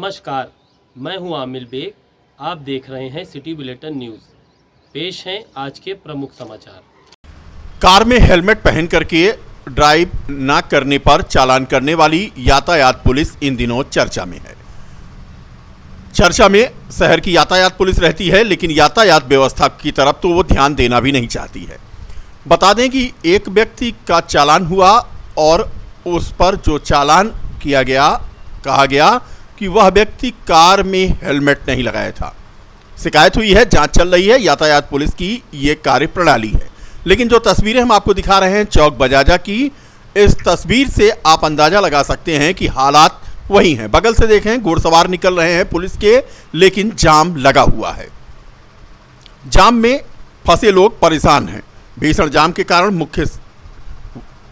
नमस्कार, मैं हूं आमिर बेग। आप देख रहे हैं सिटी बुलेटिन न्यूज़। पेश हैं आज के प्रमुख समाचार। कार में हेलमेट पहन करके ड्राइव न करने पर चालान करने वाली यातायात पुलिस इन दिनों चर्चा में है। चर्चा में शहर की यातायात पुलिस रहती है, लेकिन यातायात व्यवस्था की तरफ तो वो ध्यान देना भी नहीं चाहती है। बता दें कि एक व्यक्ति का चालान हुआ और उस पर जो चालान किया गया, कहा गया कि वह व्यक्ति कार में हेलमेट नहीं लगाया था। शिकायत हुई है, जांच चल रही है। यातायात पुलिस की ये कार्य प्रणाली है। लेकिन जो तस्वीरें हम आपको दिखा रहे हैं चौक बजाजा की, इस तस्वीर से आप अंदाजा लगा सकते हैं कि हालात वही हैं। बगल से देखें, घुड़सवार निकल रहे हैं पुलिस के, लेकिन जाम लगा हुआ है। जाम में फंसे लोग परेशान हैं। भीषण जाम के कारण मुख्य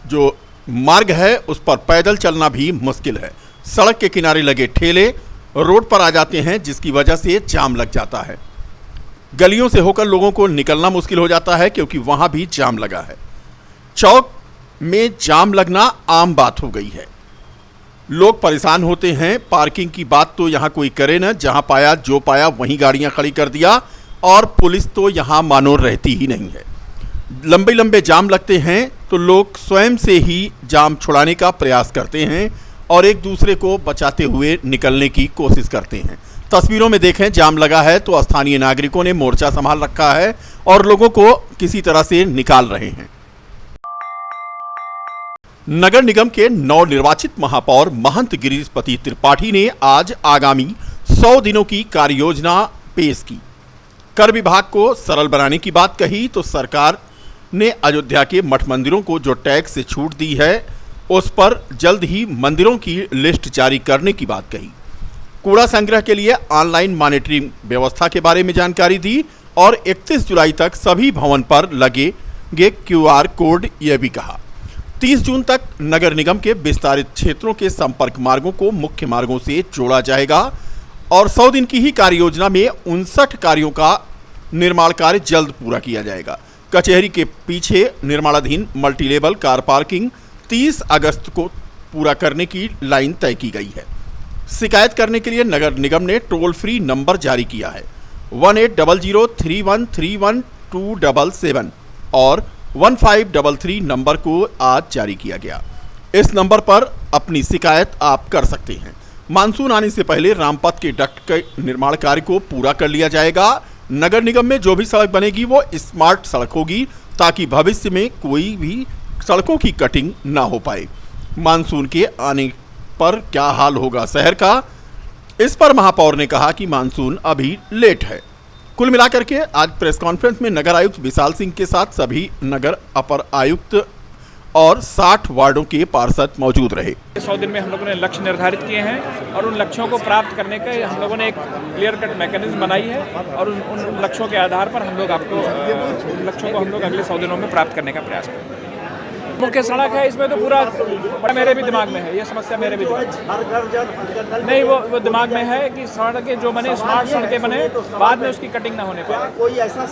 जो मार्ग है उस पर पैदल चलना भी मुश्किल है। सड़क के किनारे लगे ठेले रोड पर आ जाते हैं, जिसकी वजह से जाम लग जाता है। गलियों से होकर लोगों को निकलना मुश्किल हो जाता है, क्योंकि वहां भी जाम लगा है। चौक में जाम लगना आम बात हो गई है। लोग परेशान होते हैं। पार्किंग की बात तो यहां कोई करे ना, जहां पाया जो पाया वहीं गाड़ियां खड़ी कर दिया, और पुलिस तो यहां मानो रहती ही नहीं है। लंबे लंबे जाम लगते हैं तो लोग स्वयं से ही जाम छुड़ाने का प्रयास करते हैं और एक दूसरे को बचाते हुए निकलने की कोशिश करते हैं। तस्वीरों में देखें, जाम लगा है तो स्थानीय नागरिकों ने मोर्चा संभाल रखा है और लोगों को किसी तरह से निकाल रहे हैं। नगर निगम के नवनिर्वाचित महापौर महंत गिरीशपति त्रिपाठी ने आज आगामी 100 दिनों की कार्य योजना पेश की। कर विभाग को सरल बनाने की बात कही तो सरकार ने अयोध्या के मठ मंदिरों को जो टैक्स से छूट दी है उस पर जल्द ही मंदिरों की लिस्ट जारी करने की बात कही। कूड़ा संग्रह के लिए ऑनलाइन मॉनिटरिंग व्यवस्था के बारे में जानकारी दी और 31 जुलाई तक सभी भवन पर लगेंगे QR कोड, यह भी कहा। 30 जून तक नगर निगम के विस्तारित क्षेत्रों के संपर्क मार्गों को मुख्य मार्गों से जोड़ा जाएगा और 100 दिन की ही कार्य योजना में 59 कार्यों का निर्माण कार्य जल्द पूरा किया जाएगा। कचहरी के पीछे निर्माणाधीन मल्टीलेवल कार पार्किंग 30 अगस्त को पूरा करने की लाइन तय की गई है। शिकायत करने के लिए नगर निगम ने टोल फ्री नंबर जारी किया है। 180031312277 और 1533 नंबर को आज जारी किया गया। इस नंबर पर अपनी शिकायत आप कर सकते हैं। मानसून आने से पहले रामपथ के डक्ट के निर्माण कार्य को पूरा कर लिया जाएगा। नगर निगम में जो भी सड़क बनेगी वो स्मार्ट सड़क होगी, ताकि भविष्य में कोई भी सड़कों की कटिंग ना हो पाए। मानसून के आने पर क्या हाल होगा शहर का, इस पर महापौर ने कहा कि मानसून अभी लेट है। कुल मिलाकर के आज प्रेस कॉन्फ्रेंस में नगर आयुक्त विशाल सिंह के साथ सभी नगर अपर आयुक्त और 60 वार्डों के पार्षद मौजूद रहे। 100 दिन में हम लोगों ने लक्ष्य निर्धारित किए हैं और उन लक्ष्यों को प्राप्त करने का हम लोगों ने एक क्लियर कट मैकेनिज्म बनाई है और उन लक्ष्यों के आधार पर हम लोग आपको उन लक्ष्यों को हम लोग अगले 100 दिनों में प्राप्त करने का प्रयास करेंगे। मुख्य सड़क है, इसमें तो पूरा बड़ा मेरे भी दिमाग में है, ये समस्या मेरे भी दिमाग में नहीं, वो दिमाग में है कि सड़कें जो बने स्मार्ट सड़कें बने, बाद में उसकी कटिंग ना होने पाए। कोई ऐसा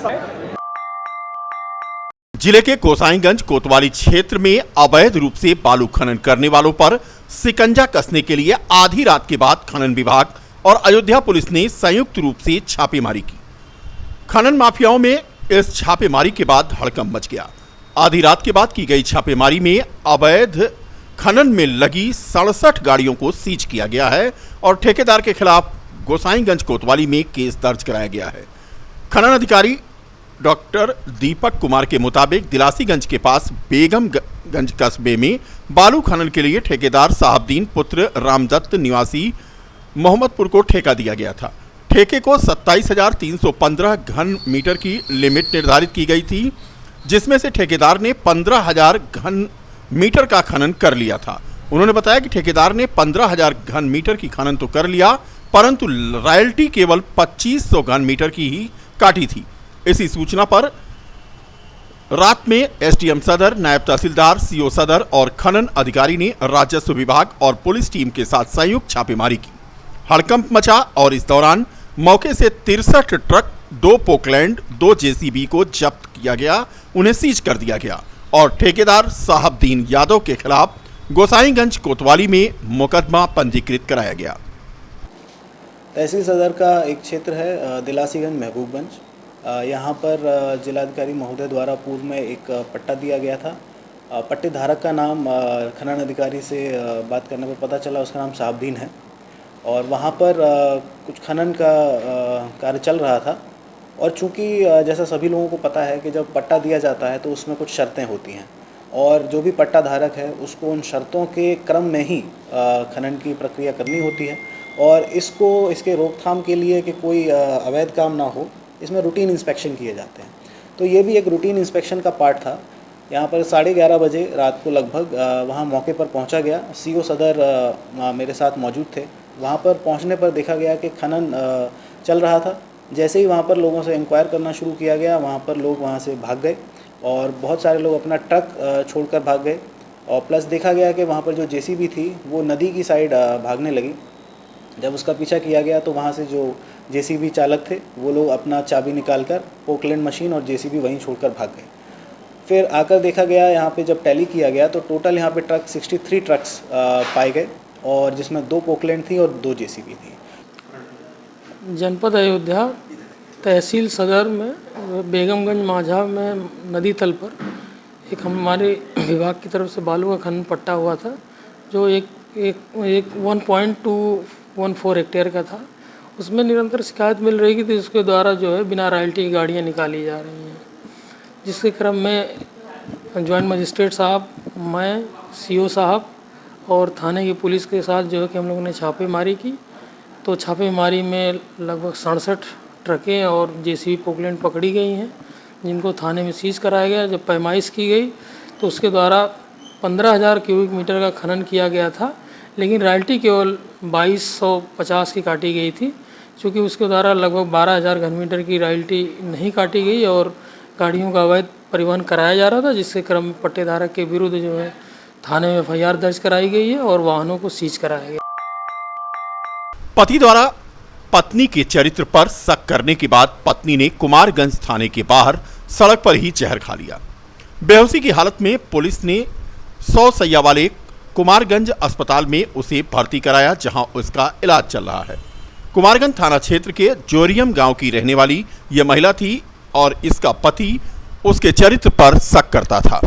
जिले के गोसाईगंज कोतवाली क्षेत्र में अवैध रूप से बालू खनन करने वालों पर शिकंजा कसने के लिए आधी रात के बाद खनन विभाग और अयोध्या पुलिस ने संयुक्त रूप से छापेमारी की। खनन माफियाओं में इस छापेमारी के बाद हड़कंप मच गया। आधी रात के बाद की गई छापेमारी में अवैध खनन में लगी 67 गाड़ियों को सीज किया गया है और ठेकेदार के खिलाफ गोसाईगंज कोतवाली में केस दर्ज कराया गया है। खनन अधिकारी डॉक्टर दीपक कुमार के मुताबिक दिलासीगंज के पास बेगमगंज कस्बे में बालू खनन के लिए ठेकेदार साहबदीन पुत्र रामदत्त निवासी मोहम्मदपुर को ठेका दिया गया था। ठेके को 27,315 घन मीटर की लिमिट निर्धारित की गई थी, जिसमें से ठेकेदार ने 15,000 घन मीटर का खनन कर लिया था। उन्होंने बताया कि ठेकेदार ने 15,000 घन मीटर की खनन तो कर लिया, परंतु रॉयल्टी केवल 2,500 घन मीटर की ही काटी थी। इसी सूचना पर रात में एसडीएम सदर, नायब तहसीलदार, सीओ सदर और खनन अधिकारी ने राजस्व विभाग और पुलिस टीम के साथ संयुक्त छापेमारी की। हड़कंप मचा और इस दौरान मौके से 63 ट्रक, 2 पोकलैंड, 2 जेसीबी को जब्त किया गया, उन्हें सीज कर दिया गया और ठेकेदार साहबदीन यादव के खिलाफ गोसाईगंज कोतवाली में मुकदमा पंजीकृत कराया गया। तहसील सदर का एक क्षेत्र है दिलासीगंज महबूबगंज। यहाँ पर जिलाधिकारी महोदय द्वारा पूर्व में एक पट्टा दिया गया था। पट्टे धारक का नाम खनन अधिकारी से बात करने पर पता चला उसका नाम साहबदीन है और वहाँ पर कुछ खनन का कार्य चल रहा था। और चूँकि जैसा सभी लोगों को पता है कि जब पट्टा दिया जाता है तो उसमें कुछ शर्तें होती हैं और जो भी पट्टा धारक है उसको उन शर्तों के क्रम में ही खनन की प्रक्रिया करनी होती है और इसके रोकथाम के लिए कि कोई अवैध काम ना हो, इसमें रूटीन इंस्पेक्शन किए जाते हैं। तो ये भी एक रूटीन इंस्पेक्शन का पार्ट था। यहाँ पर 11:30 बजे रात को लगभग वहाँ मौके पर पहुँचा गया। CO सदर मेरे साथ मौजूद थे। वहाँ पर पहुँचने पर देखा गया कि खनन चल रहा था। जैसे ही वहाँ पर लोगों से इंक्वायर करना शुरू किया गया, वहाँ पर लोग वहाँ से भाग गए और बहुत सारे लोग अपना ट्रक छोड़कर भाग गए और प्लस देखा गया कि वहाँ पर जो JCB थी वो नदी की साइड भागने लगी। जब उसका पीछा किया गया तो वहाँ से जो JCB चालक थे वो लोग अपना चाबी निकालकर पोकलैंड मशीन और JCB वहीं छोड़कर भाग गए। फिर आकर देखा गया यहाँ पे जब टैली किया गया तो टोटल यहाँ पे 63 ट्रक्स पाए गए और जिसमें 2 पोकलैंड थी और 2 JCB थी। जनपद अयोध्या तहसील सदर में बेगमगंज माझा में नदी तल पर एक हमारे विभाग की तरफ से बालू का खनन पट्टा हुआ था जो एक 1.214 हेक्टेयर का था। उसमें निरंतर शिकायत मिल रही थी उसके द्वारा जो है बिना रॉयल्टी की गाड़ियाँ निकाली जा रही हैं, जिसके क्रम में जॉइंट मजिस्ट्रेट साहब, मैं, CO साहब और थाने की पुलिस के साथ जो है कि हम लोगों ने छापेमारी की। तो छापेमारी में लगभग 67 ट्रकें और JCB पोकलैंड पकड़ी गई हैं जिनको थाने में सीज कराया गया। जब पैमाइश की गई तो उसके द्वारा 15,000 क्यूबिक मीटर का खनन किया गया था, लेकिन रॉयल्टी केवल 2250 की काटी गई थी, क्योंकि उसके द्वारा लगभग 12,000 घन मीटर की रॉयल्टी नहीं काटी गई और गाड़ियों का अवैध परिवहन कराया जा रहा था, जिसके क्रम में पट्टेधारक के विरुद्ध जो है थाने में FIR दर्ज कराई गई है और वाहनों को सीज कराया गया। पति द्वारा पत्नी के चरित्र पर शक करने के बाद पत्नी ने कुमारगंज थाने के बाहर सड़क पर ही जहर खा लिया। बेहोशी की हालत में पुलिस ने 100 शैया वाले कुमारगंज अस्पताल में उसे भर्ती कराया, जहां उसका इलाज चल रहा है। कुमारगंज थाना क्षेत्र के जोरियम गांव की रहने वाली यह महिला थी और इसका पति उसके चरित्र पर शक करता था।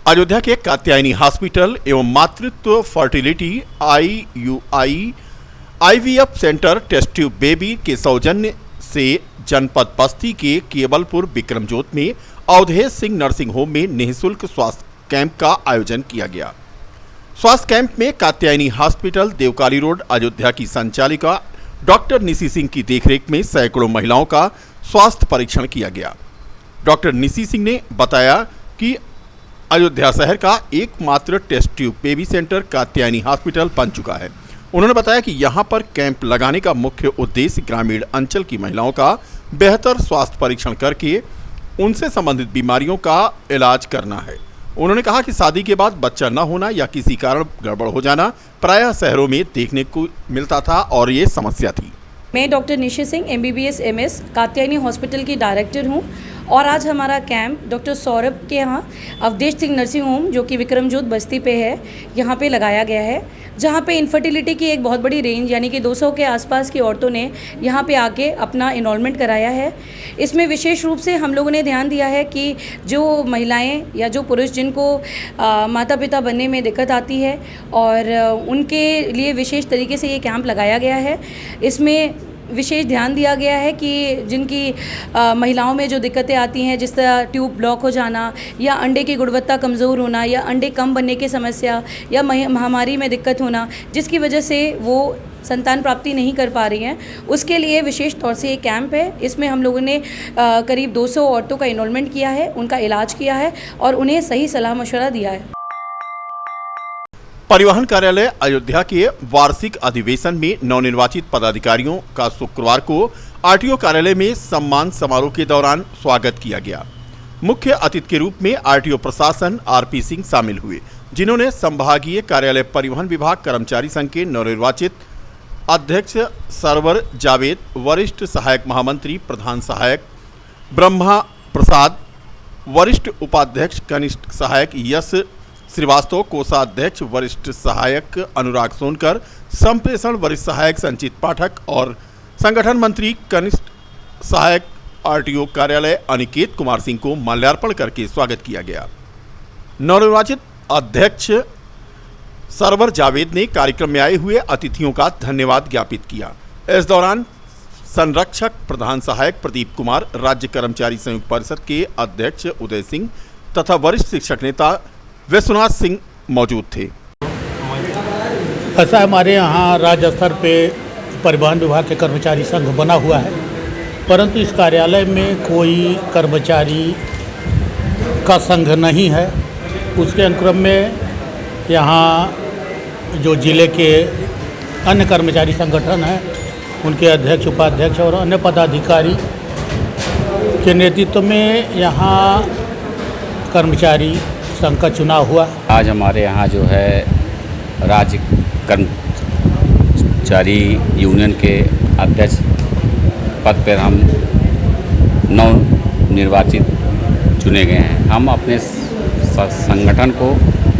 अयोध्या के कात्यायनी हॉस्पिटल एवं मातृत्व fertility IVF centre test tube baby के सौजन्य से जनपद बस्ती के केवलपुर विक्रमजोत में अवधेश सिंह नर्सिंग होम में निःशुल्क स्वास्थ्य कैंप का आयोजन किया गया। स्वास्थ्य कैंप में कात्यायनी हॉस्पिटल देवकाली रोड अयोध्या की संचालिका डॉक्टर निशी सिंह की देखरेख में सैकड़ों महिलाओं का स्वास्थ्य परीक्षण किया गया। डॉक्टर निशी सिंह ने बताया कि अयोध्या शहर का एकमात्र test tube baby centre Katyayani hospital बन चुका है। उन्होंने बताया कि यहां पर कैंप लगाने का मुख्य उद्देश्य ग्रामीण अंचल की महिलाओं का बेहतर स्वास्थ्य परीक्षण करके उनसे संबंधित बीमारियों का इलाज करना है। उन्होंने कहा कि शादी के बाद बच्चा न होना या किसी कारण गड़बड़ हो जाना प्रायः शहरों में देखने को मिलता था और ये समस्या थी। मैं doctor Nishi Singh MBBS MS Katyayani hospital की डायरेक्टर हूँ और आज हमारा कैंप डॉक्टर सौरभ के यहाँ अवधेश सिंह नर्सिंग होम जो कि विक्रमजोत बस्ती पे है, यहाँ पे लगाया गया है, जहाँ पे इनफर्टिलिटी की एक बहुत बड़ी रेंज यानी कि 200 के आसपास की औरतों ने यहाँ पे आके अपना इनरोलमेंट कराया है। इसमें विशेष रूप से हम लोगों ने ध्यान दिया है कि जो महिलाएं या जो पुरुष जिनको माता पिता बनने में दिक्कत आती है और उनके लिए विशेष तरीके से ये कैंप लगाया गया है। इसमें विशेष ध्यान दिया गया है कि जिनकी महिलाओं में जो दिक्कतें आती हैं, जिस तरह ट्यूब ब्लॉक हो जाना या अंडे की गुणवत्ता कमज़ोर होना या अंडे कम बनने की समस्या या महामारी में दिक्कत होना, जिसकी वजह से वो संतान प्राप्ति नहीं कर पा रही हैं, उसके लिए विशेष तौर से ये कैंप है। इसमें हम लोगों ने करीब 200 औरतों का इनरोलमेंट किया है, उनका इलाज किया है और उन्हें सही सलाह मशवरा दिया है। परिवहन कार्यालय अयोध्या के वार्षिक अधिवेशन में नवनिर्वाचित पदाधिकारियों का शुक्रवार को RTO कार्यालय में सम्मान समारोह के दौरान स्वागत किया गया। मुख्य अतिथि के रूप में RTO प्रशासन RP सिंह शामिल हुए, जिन्होंने संभागीय कार्यालय परिवहन विभाग कर्मचारी संघ के नवनिर्वाचित अध्यक्ष सरवर जावेद, वरिष्ठ सहायक महामंत्री प्रधान सहायक ब्रह्मा प्रसाद, वरिष्ठ उपाध्यक्ष कनिष्ठ सहायक यश श्रीवास्तव, कोषाध्यक्ष वरिष्ठ सहायक अनुराग सोनकर, संप्रेषण वरिष्ठ सहायक संचित पाठक और संगठन मंत्री कनिष्ठ सहायक आरटीओ कार्यालय अनिकेत कुमार सिंह को माल्यार्पण करके स्वागत किया गया। नवनिर्वाचित अध्यक्ष सरवर जावेद ने कार्यक्रम में आए हुए अतिथियों का धन्यवाद ज्ञापित किया। इस दौरान संरक्षक प्रधान सहायक प्रदीप कुमार, राज्य कर्मचारी संयुक्त परिषद के अध्यक्ष उदय सिंह तथा वरिष्ठ शिक्षक नेता विश्वनाथ सिंह मौजूद थे। ऐसा हमारे यहाँ राज्य स्तर पे परिवहन विभाग के कर्मचारी संघ बना हुआ है, परंतु इस कार्यालय में कोई कर्मचारी का संघ नहीं है। उसके अनुक्रम में यहाँ जो जिले के अन्य कर्मचारी संगठन हैं, उनके अध्यक्ष, उपाध्यक्ष और अन्य पदाधिकारी के नेतृत्व में यहाँ कर्मचारी संघ का चुनाव हुआ। आज हमारे यहाँ जो है राज्य कर्मचारी यूनियन के अध्यक्ष पद पर हम नव निर्वाचित चुने गए हैं। हम अपने संगठन को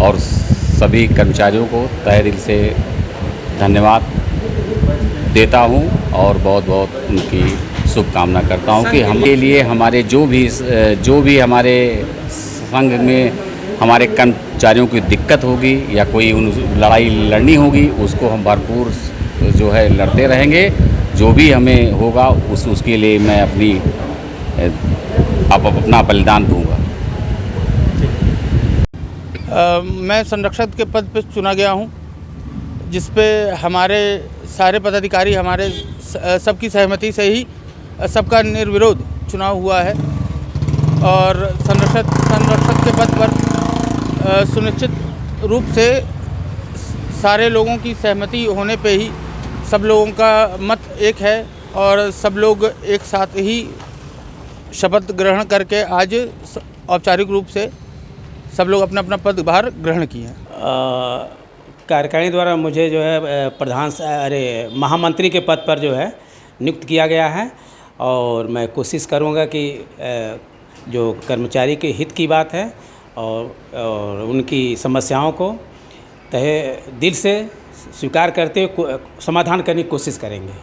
और सभी कर्मचारियों को तहे दिल से धन्यवाद देता हूं और बहुत बहुत उनकी शुभकामना करता हूं कि हम के लिए हमारे जो भी हमारे संघ में हमारे कर्मचारियों की दिक्कत होगी या कोई लड़ाई लड़नी होगी, उसको हम भरपूर जो है लड़ते रहेंगे। जो भी हमें होगा उसके लिए मैं अपना बलिदान दूंगा। मैं संरक्षक के पद पर चुना गया हूं, जिस पे हमारे सारे पदाधिकारी हमारे सबकी सहमति से ही सबका निर्विरोध चुनाव हुआ है और संरक्षक के पद पर सुनिश्चित रूप से सारे लोगों की सहमति होने पे ही सब लोगों का मत एक है और सब लोग एक साथ ही शपथ ग्रहण करके आज औपचारिक रूप से सब लोग अपना अपना पदभार ग्रहण किए हैं। कार्यकारिणी द्वारा मुझे जो है महामंत्री के पद पर जो है नियुक्त किया गया है और मैं कोशिश करूंगा कि जो कर्मचारी के हित की बात है और उनकी समस्याओं को तहे दिल से स्वीकार करते हुए समाधान करने की कोशिश करेंगे।